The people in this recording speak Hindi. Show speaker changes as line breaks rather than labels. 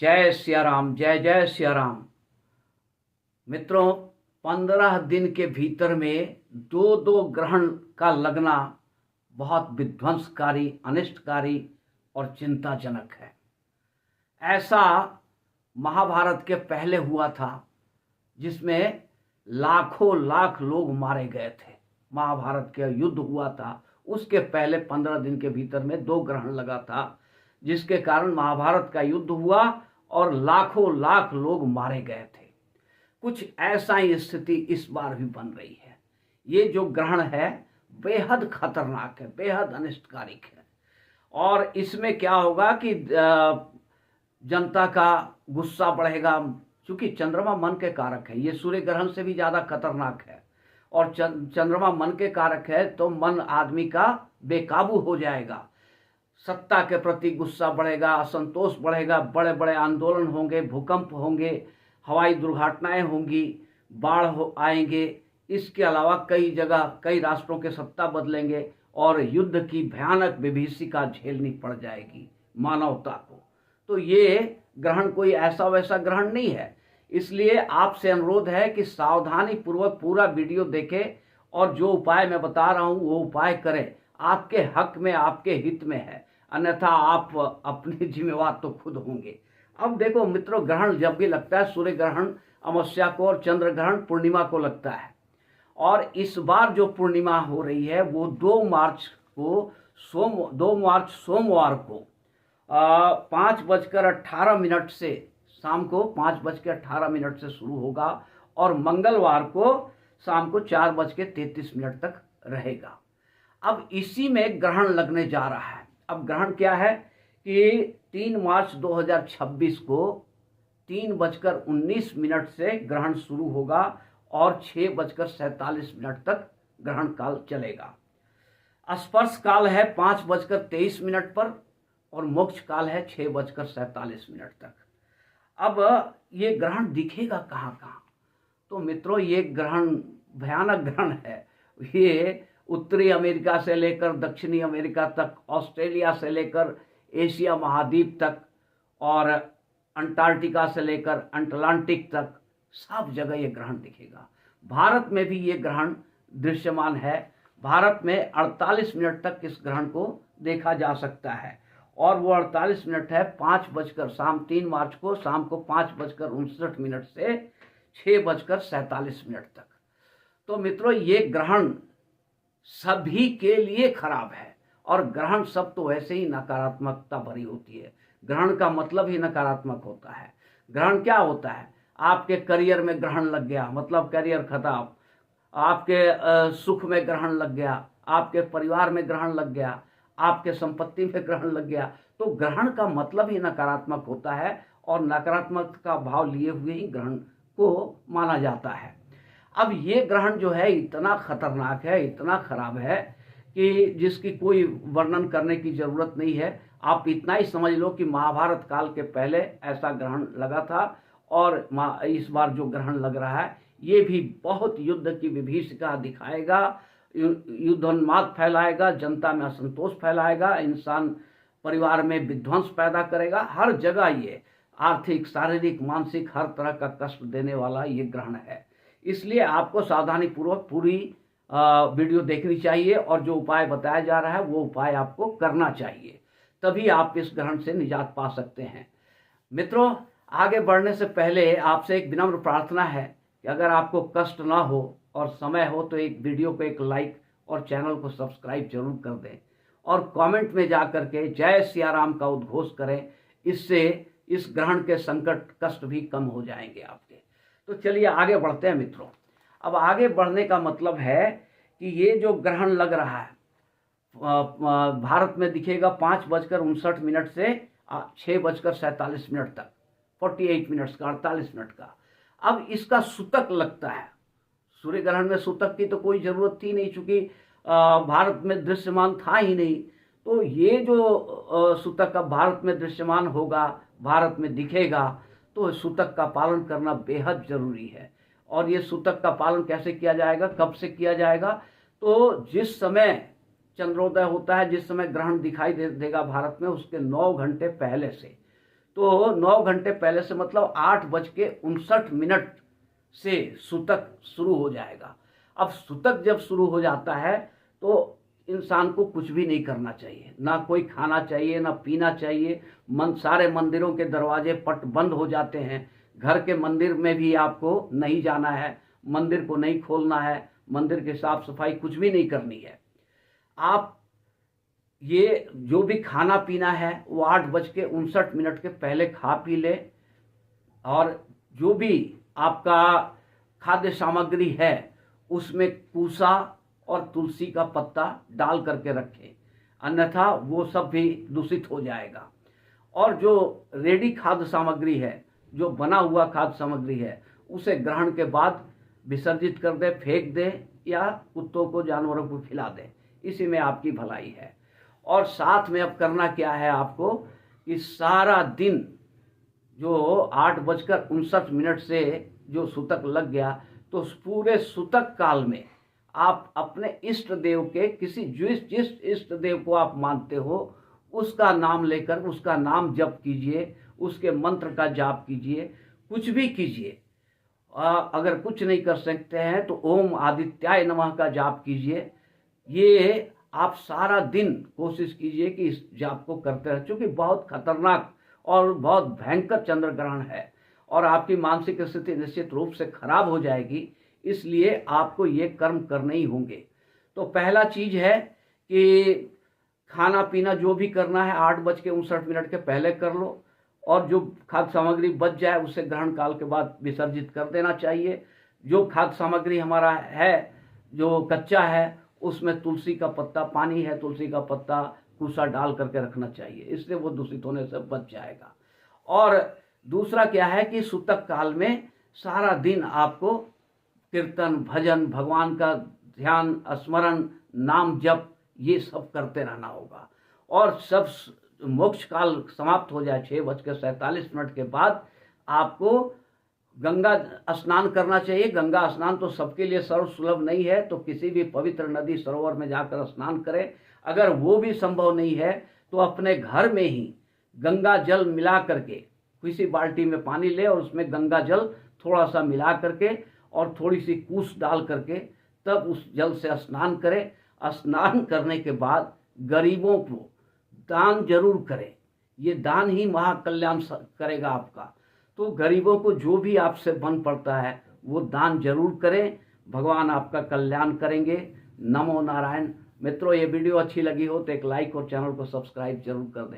जय सिया राम, जय जय सिया राम। मित्रों, 15 दिन के भीतर में दो दो ग्रहण का लगना बहुत विध्वंसकारी, अनिष्टकारी और चिंताजनक है। ऐसा महाभारत के पहले हुआ था जिसमें लाखों लाख लोग मारे गए थे। महाभारत का युद्ध हुआ था, उसके पहले 15 दिन के भीतर में 2 ग्रहण लगा था, जिसके कारण महाभारत का युद्ध हुआ और लाखों लाख लोग मारे गए थे। कुछ ऐसा ही स्थिति इस बार भी बन रही है। ये जो ग्रहण है बेहद खतरनाक है, बेहद अनिष्टकारी है। और इसमें क्या होगा कि जनता का गुस्सा बढ़ेगा, क्योंकि चंद्रमा मन के कारक है। ये सूर्य ग्रहण से भी ज़्यादा खतरनाक है। और चंद्रमा मन के कारक है तो मन आदमी का बेकाबू हो जाएगा। सत्ता के प्रति गुस्सा बढ़ेगा, असंतोष बढ़ेगा, बड़े बड़े आंदोलन होंगे, भूकंप होंगे, हवाई दुर्घटनाएं होंगी, बाढ़ आएंगे। इसके अलावा कई जगह कई राष्ट्रों के सत्ता बदलेंगे और युद्ध की भयानक विभीषिका झेलनी पड़ जाएगी मानवता को। तो ये ग्रहण कोई ऐसा वैसा ग्रहण नहीं है। इसलिए आपसे अनुरोध है कि सावधानी पूर्वक पूरा वीडियो देखें और जो उपाय मैं बता रहा हूँ वो उपाय करें। आपके हक में, आपके हित में है, अन्यथा आप अपने जिम्मेवार तो खुद होंगे। अब देखो मित्रों, ग्रहण जब भी लगता है, सूर्य ग्रहण अमावस्या को और चंद्र ग्रहण पूर्णिमा को लगता है। और इस बार जो पूर्णिमा हो रही है वो 2 मार्च सोमवार को 5:18 से शाम को 5:18 से शुरू होगा और मंगलवार को शाम को 4:33 तक रहेगा। अब इसी में ग्रहण लगने जा रहा है। अब ग्रहण क्या है कि 3 मार्च 2026 को 3:19 से ग्रहण शुरू होगा और 6:47 तक ग्रहण काल चलेगा। स्पर्श काल है 5:23 पर और मोक्ष काल है 6:47 तक। अब ये ग्रहण दिखेगा कहाँ कहाँ? तो मित्रों, ये ग्रहण भयानक ग्रहण है। ये उत्तरी अमेरिका से लेकर दक्षिणी अमेरिका तक, ऑस्ट्रेलिया से लेकर एशिया महाद्वीप तक और अंटार्कटिका से लेकर अटलांटिक तक सब जगह ये ग्रहण दिखेगा। भारत में भी ये ग्रहण दृश्यमान है। भारत में 48 मिनट तक इस ग्रहण को देखा जा सकता है और वो 48 मिनट है 3 मार्च को शाम को 5:59 से 6:47 तक। तो मित्रों, ये ग्रहण सभी के लिए खराब है। और ग्रहण सब तो वैसे ही नकारात्मकता भरी होती है। ग्रहण का मतलब ही नकारात्मक होता है। ग्रहण क्या होता है? आपके करियर में ग्रहण लग गया, मतलब करियर खत्म। आपके सुख में ग्रहण लग गया, आपके परिवार में ग्रहण लग गया, आपके संपत्ति में ग्रहण लग गया। तो ग्रहण का मतलब ही नकारात्मक होता है और नकारात्मक का भाव लिए हुए ही ग्रहण को माना जाता है। अब ये ग्रहण जो है इतना खतरनाक है, इतना खराब है कि जिसकी कोई वर्णन करने की जरूरत नहीं है। आप इतना ही समझ लो कि महाभारत काल के पहले ऐसा ग्रहण लगा था और इस बार जो ग्रहण लग रहा है ये भी बहुत युद्ध की विभीषिका दिखाएगा, युद्धोन्माद फैलाएगा, जनता में असंतोष फैलाएगा, इंसान परिवार में विध्वंस पैदा करेगा। हर जगह ये आर्थिक, शारीरिक, मानसिक हर तरह का कष्ट देने वाला ये ग्रहण है। इसलिए आपको सावधानी पूर्वक पूरी वीडियो देखनी चाहिए और जो उपाय बताया जा रहा है वो उपाय आपको करना चाहिए, तभी आप इस ग्रहण से निजात पा सकते हैं। मित्रों, आगे बढ़ने से पहले आपसे एक विनम्र प्रार्थना है कि अगर आपको कष्ट ना हो और समय हो तो एक वीडियो को एक लाइक और चैनल को सब्सक्राइब जरूर कर दें और कमेंट में जा कर के जय सिया राम का उद्घोष करें। इससे इस ग्रहण के संकट, कष्ट भी कम हो जाएंगे आपके। तो चलिए आगे बढ़ते हैं मित्रों। अब आगे बढ़ने का मतलब है कि ये जो ग्रहण लग रहा है भारत में दिखेगा 5:59 से 6:47 तक, 48 मिनट्स का, 48 मिनट का। अब इसका सूतक लगता है। सूर्य ग्रहण में सूतक की तो कोई जरूरत थी नहीं, चूंकि भारत में दृश्यमान था ही नहीं। तो ये जो सूतक अब भारत में दृश्यमान होगा, भारत में दिखेगा, तो सूतक का पालन करना बेहद जरूरी है। और ये सूतक का पालन कैसे किया जाएगा, कब से किया जाएगा? तो जिस समय चंद्रोदय होता है, जिस समय ग्रहण दिखाई देगा भारत में, उसके 9 घंटे पहले से तो 9 घंटे पहले से मतलब 8:59 से सूतक शुरू हो जाएगा। अब सूतक जब शुरू हो जाता है तो इंसान को कुछ भी नहीं करना चाहिए, ना कोई खाना चाहिए, ना पीना चाहिए। सारे मंदिरों के दरवाजे पट बंद हो जाते हैं। घर के मंदिर में भी आपको नहीं जाना है, मंदिर को नहीं खोलना है, मंदिर की साफ सफाई कुछ भी नहीं करनी है। आप ये जो भी खाना पीना है वो 8:59 के पहले खा पी ले, और जो भी आपका खाद्य सामग्री है उसमें पूसा और तुलसी का पत्ता डाल करके रखें, अन्यथा वो सब भी दूषित हो जाएगा। और जो रेडी खाद्य सामग्री है, जो बना हुआ खाद्य सामग्री है, उसे ग्रहण के बाद विसर्जित कर दे, फेंक दे, या कुत्तों को, जानवरों को खिला दे। इसी में आपकी भलाई है। और साथ में अब करना क्या है आपको कि सारा दिन जो 8:59 से जो सूतक लग गया, तो उस पूरे सूतक काल में आप अपने इष्ट देव के जिस इष्ट देव को आप मानते हो उसका नाम लेकर उसका नाम जप कीजिए, उसके मंत्र का जाप कीजिए, कुछ भी कीजिए। अगर कुछ नहीं कर सकते हैं तो ओम आदित्याय नमः का जाप कीजिए। ये आप सारा दिन कोशिश कीजिए कि इस जाप को करते रहें, क्योंकि बहुत खतरनाक और बहुत भयंकर चंद्र ग्रहण है और आपकी मानसिक स्थिति निश्चित रूप से खराब हो जाएगी। इसलिए आपको ये कर्म करने ही होंगे। तो पहला चीज है कि खाना पीना जो भी करना है 8:59 के पहले कर लो, और जो खाद्य सामग्री बच जाए उसे ग्रहण काल के बाद विसर्जित कर देना चाहिए। जो खाद्य सामग्री हमारा है जो कच्चा है उसमें तुलसी का पत्ता, पानी है, तुलसी का पत्ता, कुसा डाल करके रखना चाहिए, इससे वो दूषित होने से बच जाएगा। और दूसरा क्या है कि सूतक काल में सारा दिन आपको कीर्तन, भजन, भगवान का ध्यान, स्मरण, नाम जप, ये सब करते रहना होगा। और सब मोक्ष काल समाप्त हो जाए 6:47 के बाद आपको गंगा स्नान करना चाहिए। गंगा स्नान तो सबके लिए सर्व सुलभ नहीं है, तो किसी भी पवित्र नदी सरोवर में जाकर स्नान करें। अगर वो भी संभव नहीं है तो अपने घर में ही गंगा जल मिला करके किसी बाल्टी में पानी ले और उसमें गंगा जल थोड़ा सा मिला करके और थोड़ी सी कूस डाल करके तब उस जल से स्नान करें। स्नान करने के बाद गरीबों को दान जरूर करें, ये दान ही महाकल्याण करेगा आपका। तो गरीबों को जो भी आपसे बन पड़ता है वो दान जरूर करें, भगवान आपका कल्याण करेंगे। नमो नारायण। मित्रों, ये वीडियो अच्छी लगी हो तो एक लाइक और चैनल को सब्सक्राइब जरूर कर दें।